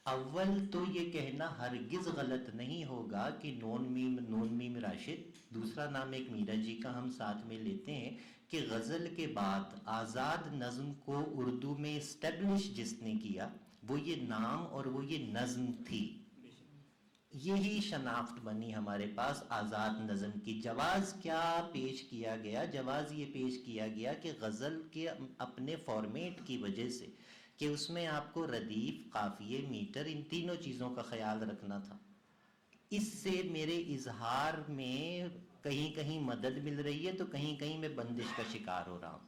اول تو یہ کہنا ہرگز غلط نہیں ہوگا کہ نون میم راشد، دوسرا نام ایک میرا جی کا ہم ساتھ میں لیتے ہیں، کہ غزل کے بعد آزاد نظم کو اردو میں اسٹیبلش جس نے کیا وہ یہ نام اور وہ یہ نظم تھی. یہی شناخت بنی ہمارے پاس آزاد نظم کی. جواز کیا پیش کیا گیا؟ جواز یہ پیش کیا گیا کہ غزل کے اپنے فارمیٹ کی وجہ سے کہ اس میں آپ کو ردیف، قافیے، میٹر، ان تینوں چیزوں کا خیال رکھنا تھا. اس سے میرے اظہار میں کہیں کہیں مدد مل رہی ہے تو کہیں کہیں میں بندش کا شکار ہو رہا ہوں.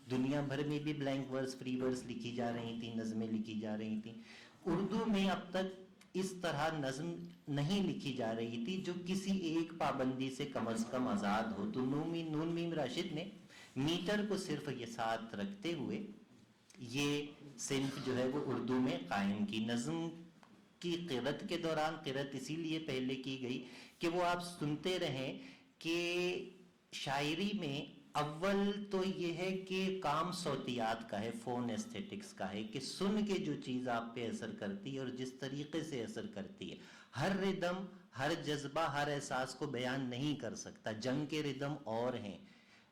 دنیا بھر میں بھی بلینک ورس، فری ورس لکھی جا رہی تھیں، نظمیں لکھی جا رہی تھیں. اردو میں اب تک اس طرح نظم نہیں لکھی جا رہی تھی جو کسی ایک پابندی سے کم از کم آزاد ہو. تو نون میم راشد نے میٹر کو صرف یہ ساتھ رکھتے ہوئے یہ صنف جو ہے وہ اردو میں قائم کی. نظم کی قرت کے دوران، قرت اسی لیے پہلے کی گئی کہ وہ آپ سنتے رہیں کہ شاعری میں اول تو یہ ہے کہ کام صوتیات کا ہے، فون ایستھیٹکس کا ہے، کہ سن کے جو چیز آپ پہ اثر کرتی ہے اور جس طریقے سے اثر کرتی ہے. ہر ردم، ہر جذبہ، ہر احساس کو بیان نہیں کر سکتا. جنگ کے ردم اور ہیں،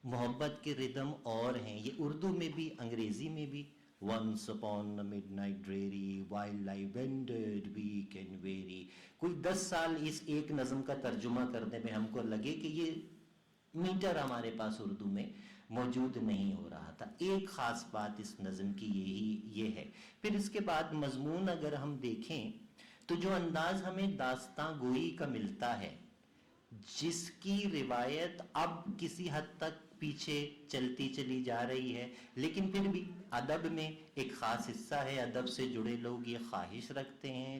محبت کے ردم اور ہیں. یہ اردو میں بھی، انگریزی میں بھی. Once upon a midnight dreary while I wandered weak and weary. کوئی 10 سال اس ایک نظم کا ترجمہ کرنے میں ہم کو لگے کہ یہ میٹر ہمارے پاس اردو میں موجود نہیں ہو رہا تھا. ایک خاص بات اس نظم کی یہ ہے. پھر اس کے بعد مضمون اگر ہم دیکھیں تو جو انداز ہمیں داستاں گوئی کا ملتا ہے، جس کی روایت اب کسی حد تک پیچھے چلتی چلی جا رہی ہے، لیکن پھر بھی ادب میں ایک خاص حصہ ہے، ادب سے جڑے لوگ یہ خواہش رکھتے ہیں.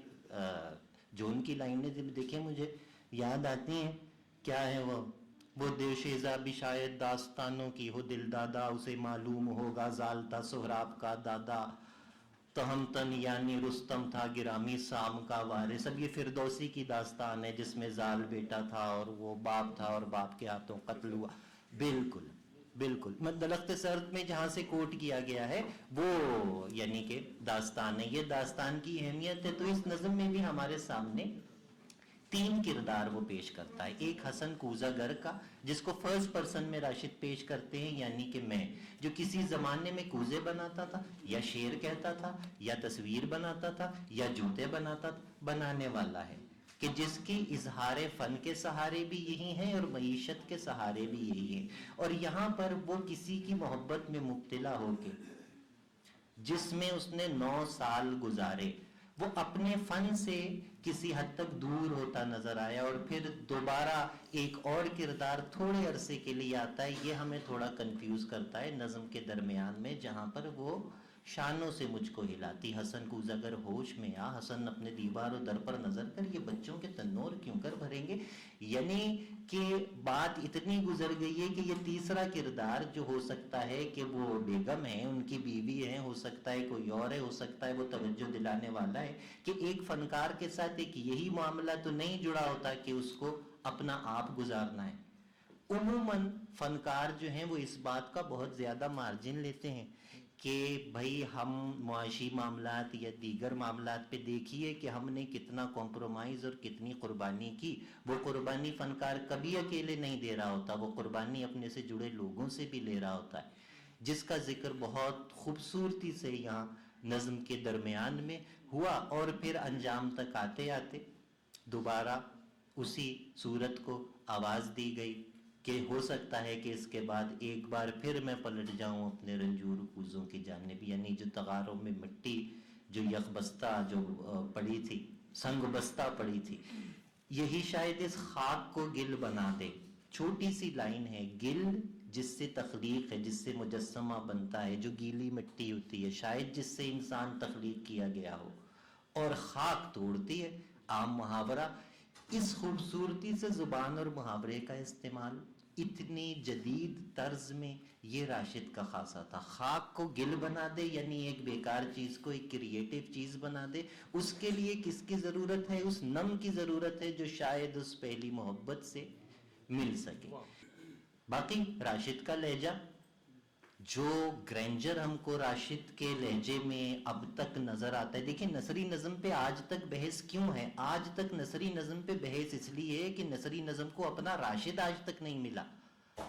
جو ان کی لائنیں جب دیکھیں مجھے یاد آتی ہیں، کیا ہے وہ دیوشیزہ بھی شاید داستانوں کی ہو دل دادا، اسے معلوم ہوگا زالتا سہراب کا دادا، تہمتن یعنی رستم تھا گرامی سام کا وارث. اب یہ فردوسی کی داستان ہے جس میں زال بیٹا تھا اور وہ باپ تھا اور باپ کے ہاتھوں قتل ہوا. بالکل بالکل درخت سرد میں جہاں سے کوٹ کیا گیا ہے وہ یعنی کہ داستان ہے. یہ داستان کی اہمیت ہے. تو اس نظم میں بھی ہمارے سامنے 3 کردار وہ پیش کرتا ہے. ایک حسن کوزہ گر کا، جس کو فرسٹ پرسن میں راشد پیش کرتے ہیں، یعنی کہ میں، جو کسی زمانے میں کوزے بناتا تھا یا شعر کہتا تھا یا تصویر بناتا تھا یا جوتے بناتا تھا. بنانے والا ہے کہ جس کی اظہار فن کے سہارے بھی یہی ہیں اور معیشت کے سہارے بھی یہی ہیں. اور یہاں پر وہ کسی کی محبت میں مبتلا ہو کے جس میں اس نے 9 سال گزارے، وہ اپنے فن سے کسی حد تک دور ہوتا نظر آیا اور پھر دوبارہ ایک اور کردار تھوڑے عرصے کے لیے آتا ہے. یہ ہمیں تھوڑا کنفیوز کرتا ہے نظم کے درمیان میں، جہاں پر وہ شانوں سے مجھ کو ہلاتی. حسن کوزہ گر ہوش میں آ، حسن اپنے دیوار و در پر نظر کر، یہ بچوں کے تنور کیوں کر بھریں گے. یعنی کہ بات اتنی گزر گئی ہے کہ یہ تیسرا کردار جو ہو سکتا ہے کہ وہ بیگم ہے، ان کی بیوی ہے، ہو سکتا ہے کوئی اور ہے، ہو سکتا ہے وہ توجہ دلانے والا ہے، کہ ایک فنکار کے ساتھ ایک یہی معاملہ تو نہیں جڑا ہوتا کہ اس کو اپنا آپ گزارنا ہے. عموماً فنکار جو ہیں وہ اس بات کا بہت زیادہ مارجن لیتے ہیں کہ بھائی ہم معاشی معاملات یا دیگر معاملات پہ دیکھیے کہ ہم نے کتنا کمپرومائز اور کتنی قربانی کی. وہ قربانی فنکار کبھی اکیلے نہیں دے رہا ہوتا، وہ قربانی اپنے سے جڑے لوگوں سے بھی لے رہا ہوتا ہے، جس کا ذکر بہت خوبصورتی سے یہاں نظم کے درمیان میں ہوا. اور پھر انجام تک آتے آتے دوبارہ اسی صورت کو آواز دی گئی کہ ہو سکتا ہے کہ اس کے بعد ایک بار پھر میں پلٹ جاؤں اپنے رنجور کوزوں کی جانب. یعنی جو تغاروں میں مٹی، جو یک بستہ جو پڑی تھی، سنگ بستہ پڑی تھی، یہی شاید اس خاک کو گل بنا دے. چھوٹی سی لائن ہے، گل جس سے تخلیق ہے، جس سے مجسمہ بنتا ہے، جو گیلی مٹی ہوتی ہے، شاید جس سے انسان تخلیق کیا گیا ہو، اور خاک توڑتی ہے. عام محاورہ. اس خوبصورتی سے زبان اور محاورے کا استعمال اتنی جدید طرز میں یہ راشد کا خاصہ تھا. خاک کو گل بنا دے یعنی ایک بیکار چیز کو ایک کریٹیو چیز بنا دے. اس کے لیے کس کی ضرورت ہے؟ اس نم کی ضرورت ہے جو شاید اس پہلی محبت سے مل سکے. باقی راشد کا لہجہ جو گرینجر ہم کو راشد کے لہجے میں اب تک نظر آتا ہے، دیکھیں نثری نظم پہ آج تک بحث کیوں ہے؟ آج تک نثری نظم پہ بحث اس لیے ہے کہ نثری نظم کو اپنا راشد آج تک نہیں ملا،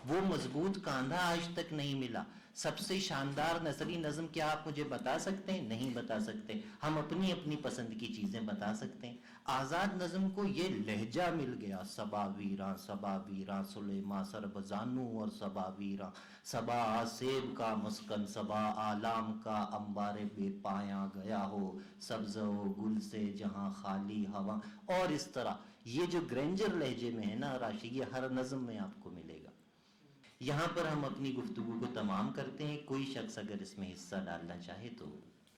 وہ مضبوط کاندھا آج تک نہیں ملا۔ سب سے شاندار نثری نظم کیا آپ مجھے بتا سکتے ہیں؟ نہیں بتا سکتے۔ ہم اپنی اپنی پسند کی چیزیں بتا سکتے ہیں۔ آزاد نظم کو یہ لہجہ مل گیا، صبا ویراں سلیما سربزانو اور صبا ویراں، صبا آسیب کا مسکن، صبا آلام کا انبار بے پایاں گیا ہو، سبز و گل سے جہاں خالی ہوا، اور اس طرح یہ جو گرینجر لہجے میں ہے نا راشد، یہ ہر نظم میں آپ کو ملے گا۔ یہاں پر ہم اپنی گفتگو کو تمام کرتے ہیں، کوئی شخص اگر اس میں حصہ ڈالنا چاہے تو